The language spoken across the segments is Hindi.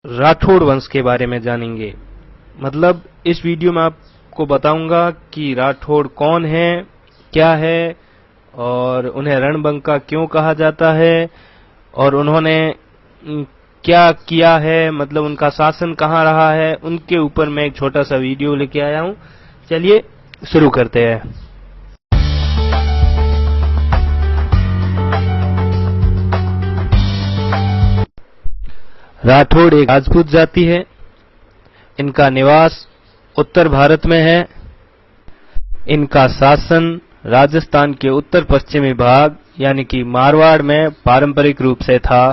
राठौड़ वंश के बारे में जानेंगे। मतलब इस वीडियो में आपको बताऊंगा कि राठौड़ कौन है, क्या है और उन्हें रणबंका क्यों कहा जाता है और उन्होंने क्या किया है, मतलब उनका शासन कहाँ रहा है, उनके ऊपर मैं एक छोटा सा वीडियो लेके आया हूं। चलिए शुरू करते हैं। राठौड़ एक राजपूत जाति है। इनका निवास उत्तर भारत में है। इनका शासन राजस्थान के उत्तर पश्चिमी भाग यानी कि मारवाड़ में पारंपरिक रूप से था।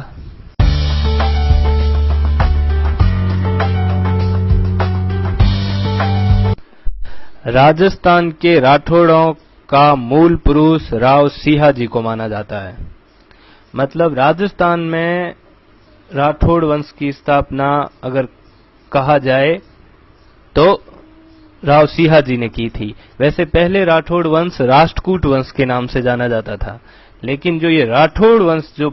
राजस्थान के राठौड़ों का मूल पुरुष राव सिंहाजी को माना जाता है। मतलब राजस्थान में राठौड़ वंश की स्थापना अगर कहा जाए तो राव सिंहाजी ने की थी। वैसे पहले राठौड़ वंश राष्ट्रकूट वंश के नाम से जाना जाता था, लेकिन जो ये राठौड़ वंश जो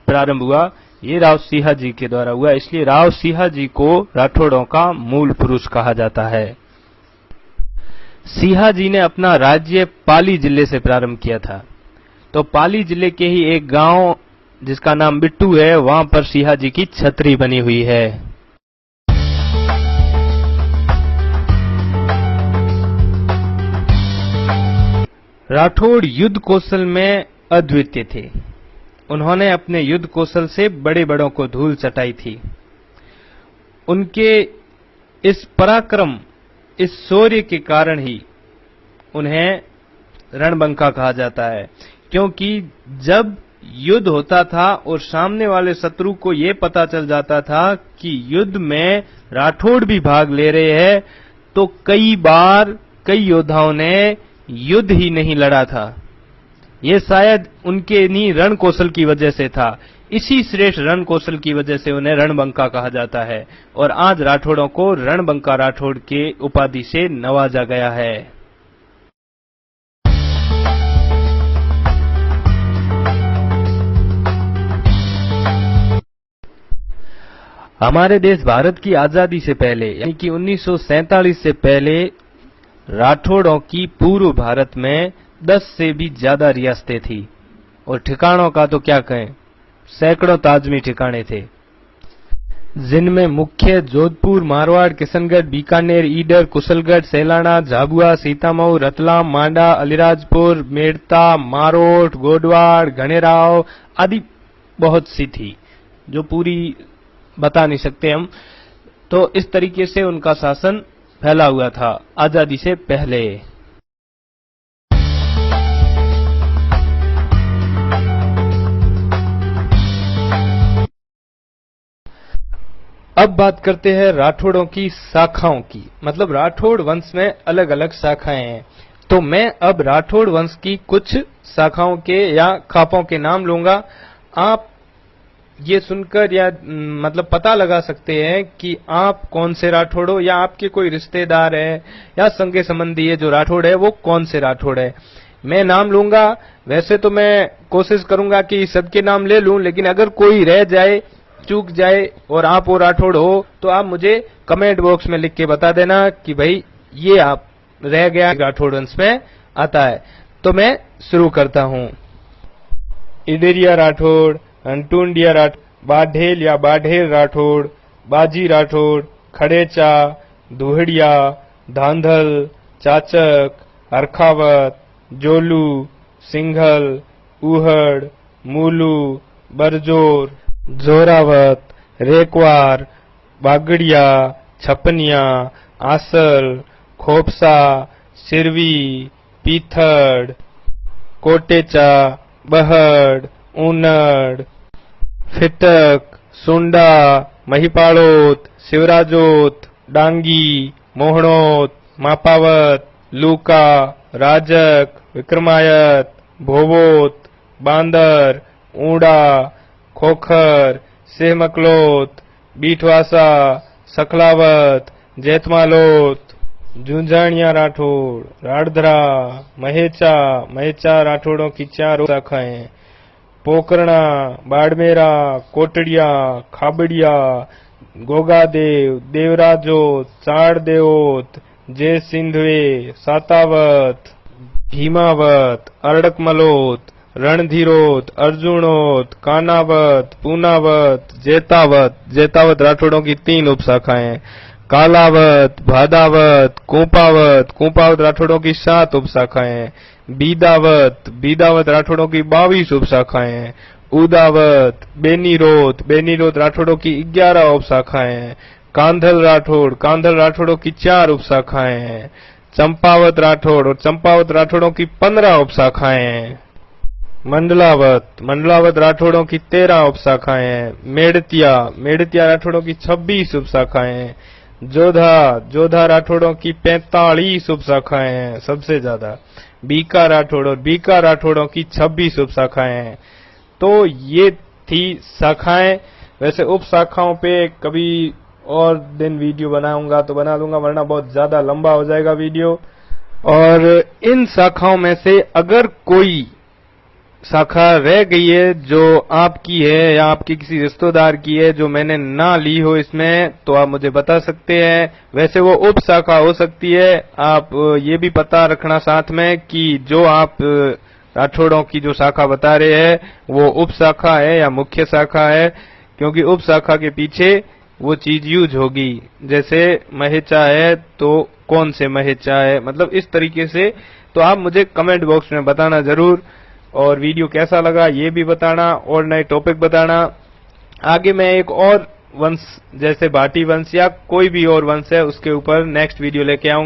प्रारंभ हुआ ये राव सिंहाजी के द्वारा हुआ, इसलिए राव सिंहाजी को राठौड़ों का मूल पुरुष कहा जाता है। सिंहाजी ने अपना राज्य पाली जिले से प्रारंभ किया था। तो पाली जिले के ही एक गांव जिसका नाम बिट्टू है, वहां पर सिंहाजी की छतरी बनी हुई है। राठौड़ युद्ध कौशल में अद्वितीय थे। उन्होंने अपने युद्ध कौशल से बड़े बड़ों को धूल चटाई थी। उनके इस पराक्रम, इस शौर्य के कारण ही उन्हें रणबंका कहा जाता है, क्योंकि जब युद्ध होता था और सामने वाले शत्रु को यह पता चल जाता था कि युद्ध में राठौड़ भी भाग ले रहे हैं, तो कई बार कई योद्धाओं ने युद्ध ही नहीं लड़ा था। ये शायद उनके नहीं रण कौशल की वजह से था। इसी श्रेष्ठ रण कौशल की वजह से उन्हें रणबंका कहा जाता है और आज राठौड़ों को रणबंका राठौड़ के उपाधि से नवाजा गया है। हमारे देश भारत की आजादी से पहले यानी कि 1947 से पहले राठौड़ों की पूर्व भारत में 10 से भी ज्यादा रियासतें थी और ठिकानों का तो क्या कहें, सैकड़ों ताजमी ठिकाने थे, जिनमें मुख्य जोधपुर, मारवाड़, किशनगढ़, बीकानेर, ईडर, कुशलगढ़, सैलाना, झाबुआ, सीतामऊ, रतलाम, मांडा, अलीराजपुर, मेड़ता, मारोट, गोडवाड़, घनेराव आदि बहुत सी थी, जो पूरी बता नहीं सकते हम। तो इस तरीके से उनका शासन फैला हुआ था आजादी से पहले। अब बात करते हैं राठौड़ों की शाखाओं की। मतलब राठौड़ वंश में अलग अलग शाखाएं हैं। तो मैं अब राठौड़ वंश की कुछ शाखाओं के या खापों के नाम लूंगा। आप ये सुनकर या मतलब पता लगा सकते हैं कि आप कौन से राठौड़ हो या आपके कोई रिश्तेदार है या संगे संबंधी है जो राठौड़ है वो कौन से राठौड़ है। मैं नाम लूंगा। वैसे तो मैं कोशिश करूंगा कि सबके नाम ले लूं, लेकिन अगर कोई रह जाए, चूक जाए और आप वो राठौड़ हो तो आप मुझे कमेंट बॉक्स में लिख के बता देना कि भाई ये आप रह गया, राठौड़ वंश में आता है। तो मैं शुरू करता हूं। इडेरिया राठौड़, अंटुंडिया राठौड़, बाढ़ेल या बाढ़ेल राठौड़, बाजी राठौड़, खड़ेचा, दुहड़िया, धांधल, चाचक, हरखावत, जोलू, सिंघल, उहड़, मूलू, बरजोर, जोरावत, रेकवार, बागड़िया, छपनिया, आसल, खोपसा, सिरवी, पीथड़, कोटेचा, बहड़, ऊनड़, फिटक, सुंडा, महिपाड़ोत, शिवराजोत, डांगी, मोहणोत, मापावत, लूका, राजक, विक्रमायत, भोवोत, बांदर, ऊड़ा, खोखर, सेमकलोत, बीठवासा, सकलावत, जैतमालोत, झुंझाणिया राठौड़, राड़धरा, महेचा राठौड़ों की 4 शाखाएं, पोकरणा, बाड़मेरा, कोटड़िया, खाबड़िया, गोगादेव, देवराजोत, चाड़देवोत, जय सिंधवे, सातावत, भीमावत, अर्डकमलोत, रणधीरोत, अर्जुनोत, कानावत, पूनावत, जेतावत। जेतावत राठौड़ों की 3 उपशाखाएं। कालावत, भादावत, कोपावत, कोपावत राठौड़ों की 7 उपशाखाएं। बीदावत, बीदावत राठौड़ों की 22 उपशाखाएं। उदावत, बेनीरोत, बेनीरोत राठौड़ों की 11 उपशाखाएं। कांधल राठौड़, कांधल राठौड़ों की 4 उपशाखाएं हैं। चंपावत राठौड़ और चंपावत राठौड़ों की 15 उपशाखाएं हैं। मंडलावत, मंडलावत राठौड़ों की 13 उपशाखाएं हैं। मेड़तिया, मेड़तिया राठौड़ों की 26 उपशाखाएं हैं। जोधा, जोधा राठौड़ों की 45 उपशाखाएं हैं, सबसे ज्यादा। बीका राठौड़ और बीका राठौड़ों की 26 उपशाखाएं हैं। तो ये थी शाखाएं। वैसे उप शाखाओं पे कभी और दिन वीडियो बनाऊंगा तो बना दूंगा, वरना बहुत ज्यादा लंबा हो जाएगा वीडियो। और इन शाखाओं में से अगर कोई शाखा रह गई है जो आपकी है या आपके किसी रिश्तेदार की है जो मैंने ना ली हो इसमें, तो आप मुझे बता सकते हैं। वैसे वो उप शाखा हो सकती है। आप ये भी पता रखना साथ में कि जो आप राठौड़ों की जो शाखा बता रहे हैं वो उप शाखा है या मुख्य शाखा है, क्योंकि उप शाखा के पीछे वो चीज यूज होगी। जैसे महेचा है तो कौन से महेचा है, मतलब इस तरीके से। तो आप मुझे कमेंट बॉक्स में बताना जरूर, और वीडियो कैसा लगा ये भी बताना, और नए टॉपिक बताना। आगे मैं एक और वंश जैसे भाटी वंश या कोई भी और वंश है उसके ऊपर नेक्स्ट वीडियो लेके आऊंगा।